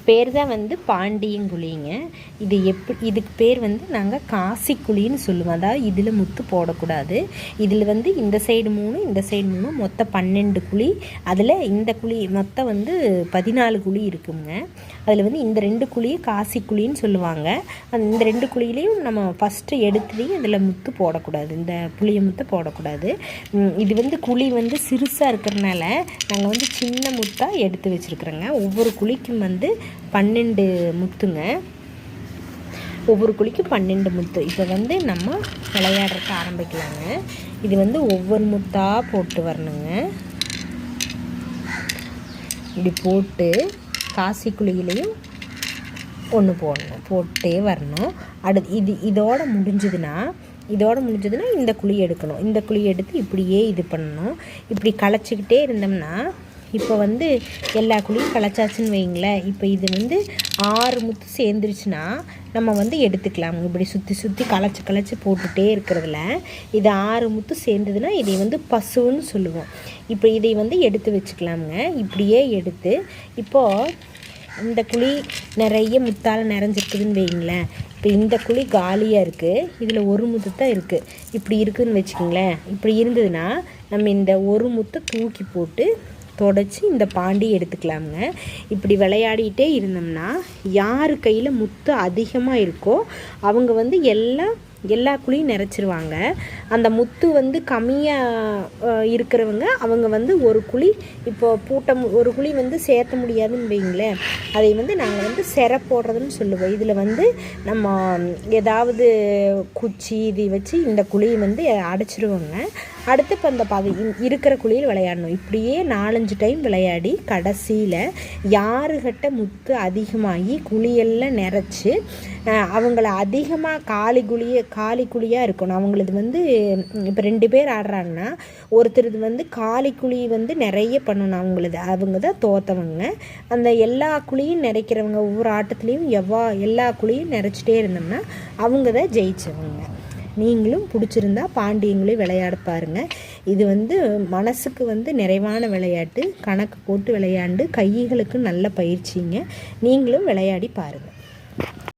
பேர் தான் வந்து பாண்டியங்குழிங்க. இதுக்கு பேர் வந்து நாங்கள் காசிக்குழின்னு சொல்லுவோம். அதாவது இதில் முத்து போடக்கூடாது. இதில் வந்து இந்த சைடு 3 இந்த சைடு 3 மொத்தம் 12 குழி. அதில் இந்த குழி மொத்தம் வந்து 14 குழி இருக்குங்க. அதில் வந்து இந்த 2 குழியை காசிக்குழின்னு சொல்லுவாங்க. இந்த 2 குழியிலையும் நம்ம ஃபஸ்ட்டு எடுத்துலேயும் இதில் முத்து போடக்கூடாது, இந்த புளிய முத்தை போடக்கூடாது. இது வந்து குழி வந்து சிறுசாக இருக்கிறனால நாங்கள் வந்து சின்ன முத்தாக எடுத்து வச்சுருக்குறோங்க. ஒவ்வொரு குழிக்கும் வந்து 12 முத்துங்க. ஒவ்வொரு குழிக்கும் 12 முத்து. இப்போ வந்து நம்ம விளையாடுறதுக்கு ஆரம்பிக்கலாங்க. இது வந்து ஒவ்வொரு முத்தாக போட்டு வரணுங்க. இப்படி போட்டு காசி குழியிலையும் ஒன்று போடணும், போட்டே வரணும். இதோட முடிஞ்சதுன்னா இந்த குழி எடுக்கணும். இந்த குழி எடுத்து இப்படியே இது பண்ணணும். இப்படி களைச்சிக்கிட்டே இருந்தோம்னா இப்போ வந்து எல்லா குழியும் களைச்சாச்சுன்னு வைங்களேன். இப்போ இது வந்து 6 முத்து சேர்ந்துருச்சுன்னா நம்ம வந்து எடுத்துக்கலாம். இப்படி சுற்றி களைச்சி போட்டுகிட்டே இருக்கிறதுல இது 6 முத்து சேர்ந்ததுன்னா இதை வந்து பசுன்னு சொல்லுவோம். இப்போ இதை வந்து எடுத்து வச்சுக்கலாமுங்க. இப்படியே எடுத்து இப்போது இந்த குழி நிறைய முத்தால் நிறைஞ்சிருக்குதுன்னு வைங்களேன். இப்போ இந்த குழி காலியாக இருக்குது, இதில் ஒரு முத்து தான் இருக்குது. இப்படி இருக்குதுன்னு வச்சுக்கோங்களேன். இப்படி இருந்ததுன்னா நம்ம இந்த ஒரு முத்தை தூக்கி போட்டு தொடச்சி இந்த பாண்டி எடுத்துக்கலாமுங்க. இப்படி விளையாடிட்டே இருந்தோம்னா யார் கையில் முத்து அதிகமாக இருக்கோ அவங்க வந்து எல்லா குழியும் நிறைச்சிருவாங்க. அந்த முத்து வந்து கம்மியாக இருக்கிறவங்க அவங்க வந்து ஒரு குழி இப்போ ஒரு குழி வந்து சேர்த்த முடியாதுன்னு வைங்களேன். அதை வந்து நாங்கள் வந்து செரை போடுறதுன்னு சொல்லுவோம். இதில் வந்து நம்ம ஏதாவது குச்சி இதை வச்சு இந்த குழியை வந்து அடைச்சிருவோங்க. அடுத்து இப்போ அந்த இருக்கிற குழியில் விளையாடணும். இப்படியே 4-5 டைம் விளையாடி கடைசியில் யாருக்கிட்ட முத்து அதிகமாகி குழியெல்லாம் நிறைச்சி அவங்கள அதிகமாக காலி குழியாக இருக்கணும். அவங்களது வந்து இப்போ 2 பேர் ஆடுறாங்கன்னா ஒருத்தருது வந்து காலி குழி வந்து நிறைய பண்ணணும். அவங்க தான் தோற்றவங்க. அந்த எல்லா குழியும் நிறைக்கிறவங்க ஒவ்வொரு ஆட்டத்துலேயும் எல்லா குழியும் நிறைச்சிட்டே இருந்தோம்னா அவங்க தான் ஜெயிச்சவங்க. நீங்களும் பிடிச்சிருந்தா பாண்டியங்களையும் விளையாட பாருங்கள். இது வந்து மனசுக்கு வந்து நிறைவான விளையாட்டு. கணக்கு போட்டு விளையாண்டு கைகளுக்கு நல்ல பயிற்சிங்க. நீங்களும் விளையாடி பாருங்கள்.